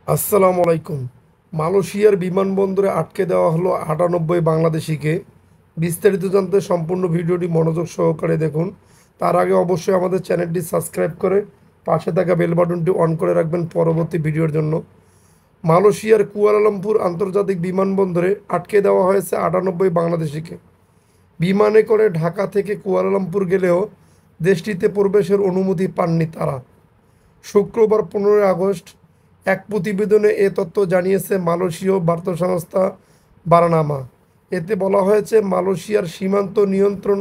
আসসালামু আলাইকুম। মালয়েশিয়ার বিমানবন্দরে আটকে দেওয়া হলো ৯৮ বাংলাদেশিকে। বিস্তারিত জানতে সম্পূর্ণ ভিডিওটি মনোযোগ সহকারে দেখুন। তার আগে অবশ্যই আমাদের চ্যানেলটি সাবস্ক্রাইব করে পাশে থাকা বেল বাটনটি অন করে রাখবেন পরবর্তী ভিডিওর জন্য। মালয়েশিয়ার কুয়ালালামপুর আন্তর্জাতিক বিমানবন্দরে আটকে দেওয়া হয়েছে ৯৮ বাংলাদেশিকে। বিমানে করে ঢাকা থেকে কুয়ালালামপুর গেলেও দেশটিতে প্রবেশের অনুমতি পাননি তারা। শুক্রবার ১৫ আগস্ট এক প্রতিবেদনে এ তথ্য জানিয়েছে মালয়েশীয় বার্তা সংস্থা বারানামা। এতে বলা হয়েছে, মালয়েশিয়ার সীমান্ত নিয়ন্ত্রণ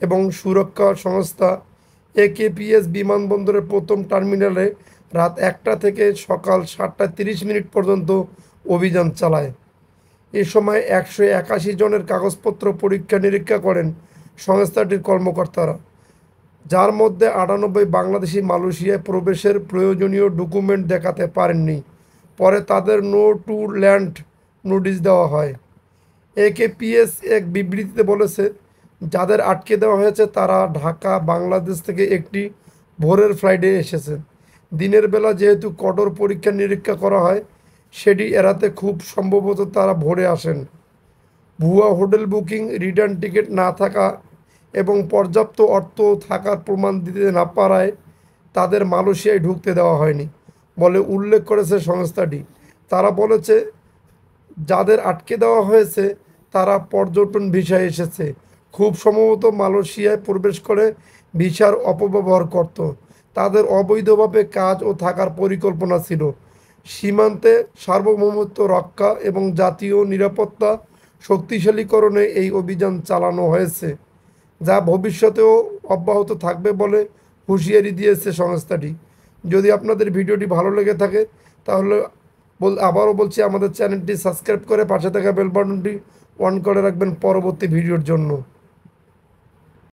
এবং সুরক্ষা সংস্থা একেপিএস বিমানবন্দরের প্রথম টার্মিনালে রাত ১টা থেকে সকাল ৭টা ৩০ মিনিট পর্যন্ত অভিযান চালায়। এ সময় ১৮১ জনের কাগজপত্র পরীক্ষা নিরীক্ষা করেন সংস্থাটির কর্মকর্তারা, যার মধ্যে ৯৮ বাংলাদেশি মালয়েশিয়ায় প্রবেশের প্রয়োজনীয় ডকুমেন্ট দেখাতে পারেননি। পরে তাদের নো টু ল্যান্ড নোটিশ দেওয়া হয়। একেপিএস এক বিবৃতিতে বলেছে, যাদের আটকে দেওয়া হয়েছে তারা ঢাকা বাংলাদেশ থেকে একটি ভোরের ফ্লাইটে এসেছেন। দিনের বেলা যেহেতু কঠোর পরীক্ষা নিরীক্ষা করা হয়, সেটি এড়াতে খুব সম্ভবত তারা ভোরে আসেন। ভুয়া হোটেল বুকিং, রিটার্ন টিকিট না থাকা এবং পর্যাপ্ত অর্থ থাকার প্রমাণ দিতে না পারায় তাদের মালয়েশিয়ায় ঢুকতে দেওয়া হয়নি বলে উল্লেখ করেছে সংস্থাটি। তারা বলেছে, যাদের আটকে দেওয়া হয়েছে তারা পর্যটন ভিসায় এসেছে, খুব সম্ভবত মালয়েশিয়ায় প্রবেশ করে ভিসার অপব্যবহার করত। তাদের অবৈধভাবে কাজ ও থাকার পরিকল্পনা ছিল। সীমান্তে সার্বভৌমত্ব রক্ষা এবং জাতীয় নিরাপত্তা শক্তিশালীকরণে এই অভিযান চালানো হয়েছে, যা ভবিষ্যতেও অব্যাহত থাকবে বলে হুঁশিয়ারি দিয়েছে সংস্থাটি। যদি আপনাদের ভিডিওটি ভালো লেগে থাকে তাহলে আবারও বলছি, আমাদের চ্যানেলটি সাবস্ক্রাইব করে পাশে থাকা বেল বাটনটি অন করে রাখবেন পরবর্তী ভিডিওর জন্য।